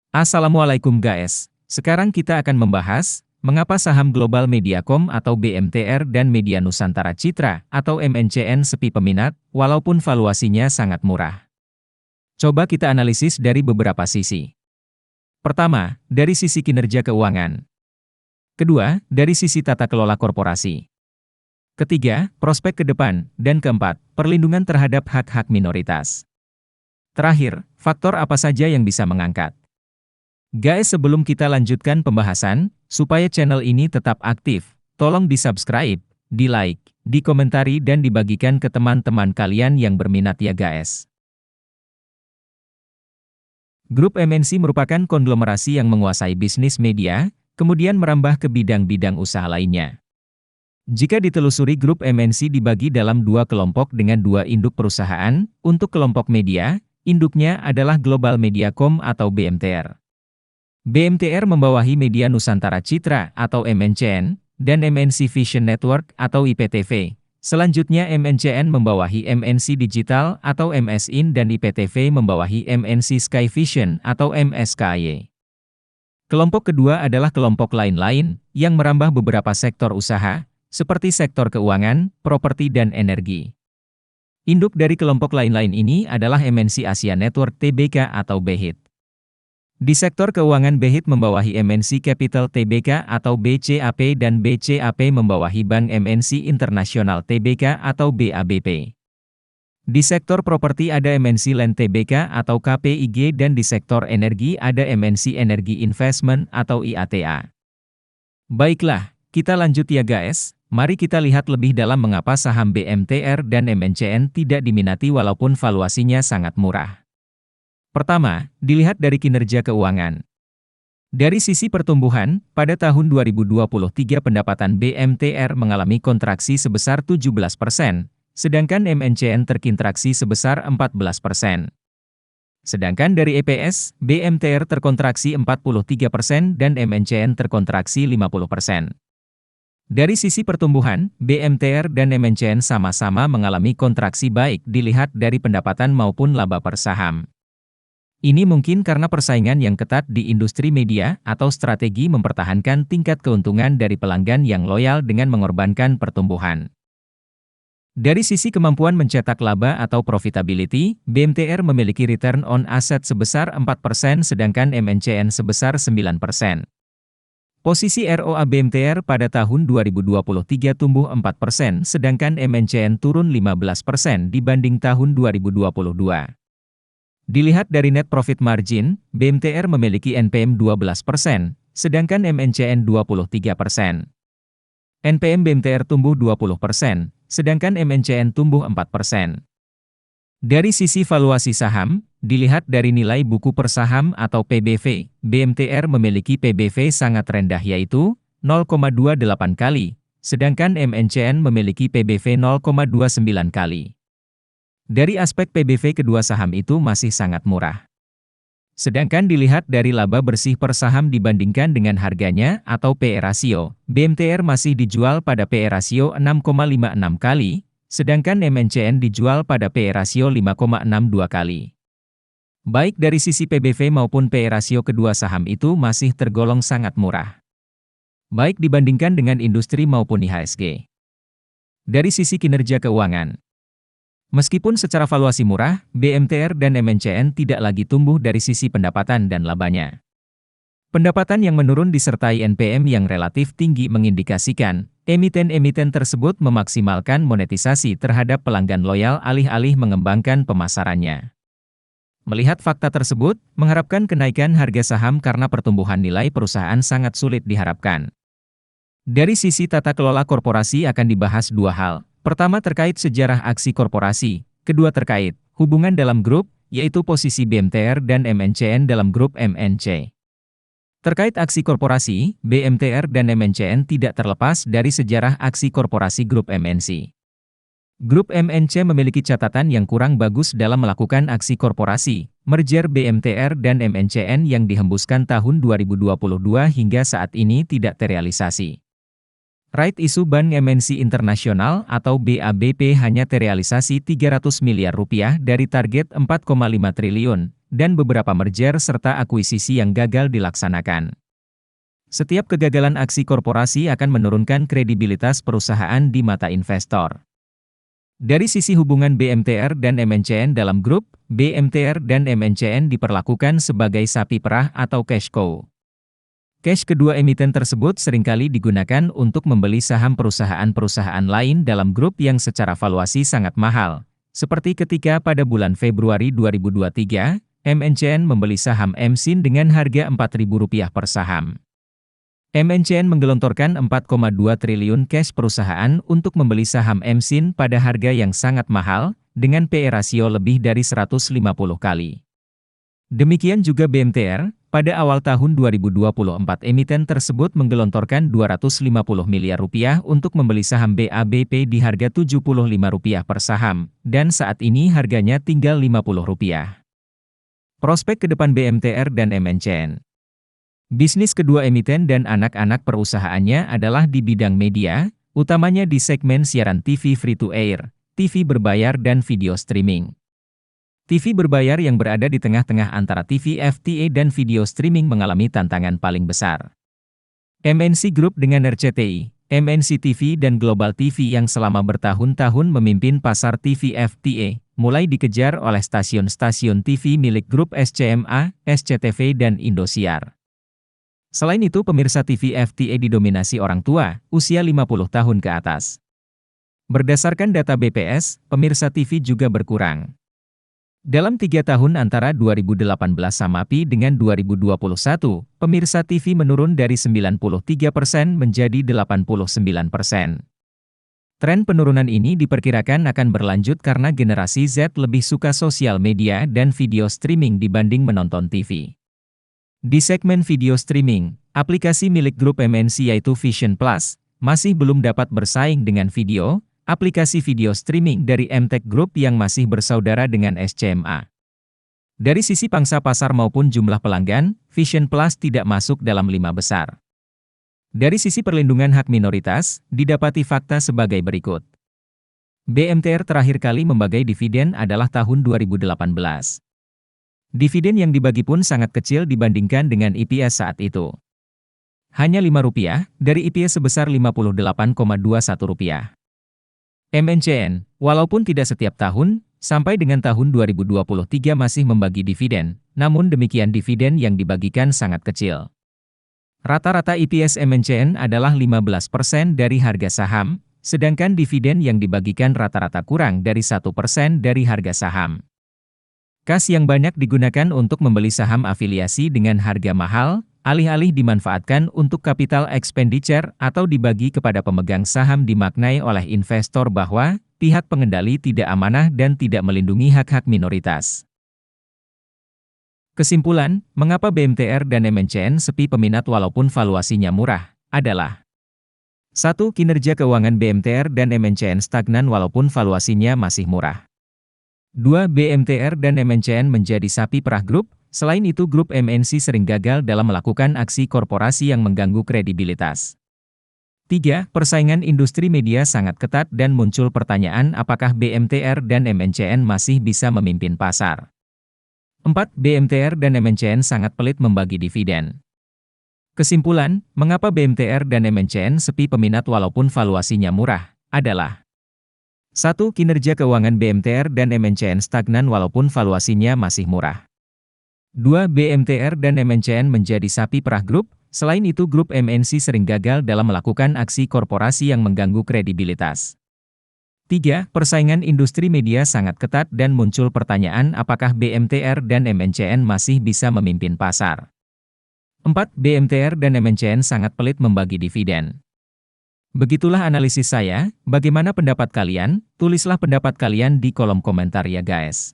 Assalamualaikum guys, sekarang kita akan membahas, mengapa saham Global Mediacom atau BMTR dan Media Nusantara Citra atau MNCN sepi peminat, walaupun valuasinya sangat murah. Coba kita analisis dari beberapa sisi. Pertama, dari sisi kinerja keuangan. Kedua, dari sisi tata kelola korporasi. Ketiga, prospek ke depan. Dan keempat, perlindungan terhadap hak-hak minoritas. Terakhir, faktor apa saja yang bisa mengangkat. Guys, sebelum kita lanjutkan pembahasan, supaya channel ini tetap aktif, tolong di-subscribe, di-like, dikomentari dan dibagikan ke teman-teman kalian yang berminat ya guys. Grup MNC merupakan konglomerasi yang menguasai bisnis media, kemudian merambah ke bidang-bidang usaha lainnya. Jika ditelusuri, grup MNC dibagi dalam dua kelompok dengan dua induk perusahaan. Untuk kelompok media, induknya adalah Global Mediacom atau BMTR. BMTR membawahi Media Nusantara Citra atau MNCN, dan MNC Vision Network atau IPTV. Selanjutnya MNCN membawahi MNC Digital atau MSIN dan IPTV membawahi MNC Sky Vision atau MSKY. Kelompok kedua adalah kelompok lain-lain, yang merambah beberapa sektor usaha, seperti sektor keuangan, properti dan energi. Induk dari kelompok lain-lain ini adalah MNC Asia Network Tbk atau BHIT. Di sektor keuangan, BHIT membawahi MNC Capital Tbk atau BCAP dan BCAP membawahi Bank MNC Internasional Tbk atau BABP. Di sektor properti ada MNC Land Tbk atau KPIG dan di sektor energi ada MNC Energy Investment atau IATA. Baiklah, kita lanjut ya guys. Mari kita lihat lebih dalam mengapa saham BMTR dan MNCN tidak diminati walaupun valuasinya sangat murah. Pertama, dilihat dari kinerja keuangan. Dari sisi pertumbuhan, pada tahun 2023 pendapatan BMTR mengalami kontraksi sebesar 17%, sedangkan MNCN terkontraksi sebesar 14%. Sedangkan dari EPS, BMTR terkontraksi 43% dan MNCN terkontraksi 50%. Dari sisi pertumbuhan, BMTR dan MNCN sama-sama mengalami kontraksi baik dilihat dari pendapatan maupun laba per saham. Ini mungkin karena persaingan yang ketat di industri media atau strategi mempertahankan tingkat keuntungan dari pelanggan yang loyal dengan mengorbankan pertumbuhan. Dari sisi kemampuan mencetak laba atau profitability, BMTR memiliki return on asset sebesar 4% sedangkan MNCN sebesar 9%. Posisi ROA BMTR pada tahun 2023 tumbuh 4% sedangkan MNCN turun 15% dibanding tahun 2022. Dilihat dari net profit margin, BMTR memiliki NPM 12%, sedangkan MNCN 23%. NPM BMTR tumbuh 20%, sedangkan MNCN tumbuh 4%. Dari sisi valuasi saham, dilihat dari nilai buku per saham atau PBV, BMTR memiliki PBV sangat rendah yaitu 0,28 kali, sedangkan MNCN memiliki PBV 0,29 kali. Dari aspek PBV kedua saham itu masih sangat murah. Sedangkan dilihat dari laba bersih per saham dibandingkan dengan harganya atau PE rasio, BMTR masih dijual pada PE rasio 6,56 kali, sedangkan MNCN dijual pada PE rasio 5,62 kali. Baik dari sisi PBV maupun PE rasio kedua saham itu masih tergolong sangat murah. Baik dibandingkan dengan industri maupun IHSG. Dari sisi kinerja keuangan. Meskipun secara valuasi murah, BMTR dan MNCN tidak lagi tumbuh dari sisi pendapatan dan labanya. Pendapatan yang menurun disertai NPM yang relatif tinggi mengindikasikan, emiten-emiten tersebut memaksimalkan monetisasi terhadap pelanggan loyal alih-alih mengembangkan pemasarannya. Melihat fakta tersebut, mengharapkan kenaikan harga saham karena pertumbuhan nilai perusahaan sangat sulit diharapkan. Dari sisi tata kelola korporasi akan dibahas dua hal. Pertama terkait sejarah aksi korporasi, kedua terkait hubungan dalam grup, yaitu posisi BMTR dan MNCN dalam grup MNC. Terkait aksi korporasi, BMTR dan MNCN tidak terlepas dari sejarah aksi korporasi grup MNC. Grup MNC memiliki catatan yang kurang bagus dalam melakukan aksi korporasi, merger BMTR dan MNCN yang dihembuskan tahun 2022 hingga saat ini tidak terrealisasi. Right Issue Bank MNC Internasional atau BABP hanya terrealisasi 300 miliar rupiah dari target 4,5 triliun, dan beberapa merger serta akuisisi yang gagal dilaksanakan. Setiap kegagalan aksi korporasi akan menurunkan kredibilitas perusahaan di mata investor. Dari sisi hubungan BMTR dan MNCN dalam grup, BMTR dan MNCN diperlakukan sebagai sapi perah atau cash cow. Cash kedua emiten tersebut seringkali digunakan untuk membeli saham perusahaan-perusahaan lain dalam grup yang secara valuasi sangat mahal, seperti ketika pada bulan Februari 2023, MNCN membeli saham MSIN dengan harga Rp4.000 per saham. MNCN menggelontorkan 4,2 triliun cash perusahaan untuk membeli saham MSIN pada harga yang sangat mahal, dengan PE rasio lebih dari 150 kali. Demikian juga BMTR, pada awal tahun 2024 emiten tersebut menggelontorkan Rp250 miliar untuk membeli saham BABP di harga Rp75 per saham, dan saat ini harganya tinggal Rp50. Prospek ke depan BMTR dan MNCN. Bisnis kedua emiten dan anak-anak perusahaannya adalah di bidang media, utamanya di segmen siaran TV free-to-air, TV berbayar dan video streaming. TV berbayar yang berada di tengah-tengah antara TV FTA dan video streaming mengalami tantangan paling besar. MNC Group dengan RCTI, MNC TV dan Global TV yang selama bertahun-tahun memimpin pasar TV FTA, mulai dikejar oleh stasiun-stasiun TV milik grup SCMA, SCTV dan Indosiar. Selain itu pemirsa TV FTA didominasi orang tua, usia 50 tahun ke atas. Berdasarkan data BPS, pemirsa TV juga berkurang. Dalam 3 tahun antara 2018 samapi dengan 2021, pemirsa TV menurun dari 93% menjadi 89%. Tren penurunan ini diperkirakan akan berlanjut karena generasi Z lebih suka sosial media dan video streaming dibanding menonton TV. Di segmen video streaming, aplikasi milik grup MNC yaitu Vision Plus, masih belum dapat bersaing dengan video, aplikasi video streaming dari MTech Group yang masih bersaudara dengan SCMA. Dari sisi pangsa pasar maupun jumlah pelanggan, Vision Plus tidak masuk dalam 5 besar. Dari sisi perlindungan hak minoritas, didapati fakta sebagai berikut. BMTR terakhir kali membagai dividen adalah tahun 2018. Dividen yang dibagi pun sangat kecil dibandingkan dengan EPS saat itu. Hanya Rp5 dari EPS sebesar Rp58,21. MNCN, walaupun tidak setiap tahun, sampai dengan tahun 2023 masih membagi dividen, namun demikian dividen yang dibagikan sangat kecil. Rata-rata EPS MNCN adalah 15% dari harga saham, sedangkan dividen yang dibagikan rata-rata kurang dari 1% dari harga saham. Kas yang banyak digunakan untuk membeli saham afiliasi dengan harga mahal, alih-alih dimanfaatkan untuk capital expenditure atau dibagi kepada pemegang saham dimaknai oleh investor bahwa pihak pengendali tidak amanah dan tidak melindungi hak-hak minoritas. Kesimpulan, mengapa BMTR dan MNCN sepi peminat walaupun valuasinya murah, adalah 1. Kinerja keuangan BMTR dan MNCN stagnan walaupun valuasinya masih murah. 2. BMTR dan MNCN menjadi sapi perah grup. Selain itu grup MNC sering gagal dalam melakukan aksi korporasi yang mengganggu kredibilitas. 3. Persaingan industri media sangat ketat dan muncul pertanyaan apakah BMTR dan MNCN masih bisa memimpin pasar. 4. BMTR dan MNCN sangat pelit membagi dividen. Kesimpulan, mengapa BMTR dan MNCN sepi peminat walaupun valuasinya murah, adalah 1. Kinerja keuangan BMTR dan MNCN stagnan walaupun valuasinya masih murah. 2. BMTR dan MNCN menjadi sapi perah grup, selain itu grup MNC sering gagal dalam melakukan aksi korporasi yang mengganggu kredibilitas. 3. Persaingan industri media sangat ketat dan muncul pertanyaan apakah BMTR dan MNCN masih bisa memimpin pasar. 4. BMTR dan MNCN sangat pelit membagi dividen. Begitulah analisis saya, bagaimana pendapat kalian? Tulislah pendapat kalian di kolom komentar ya guys.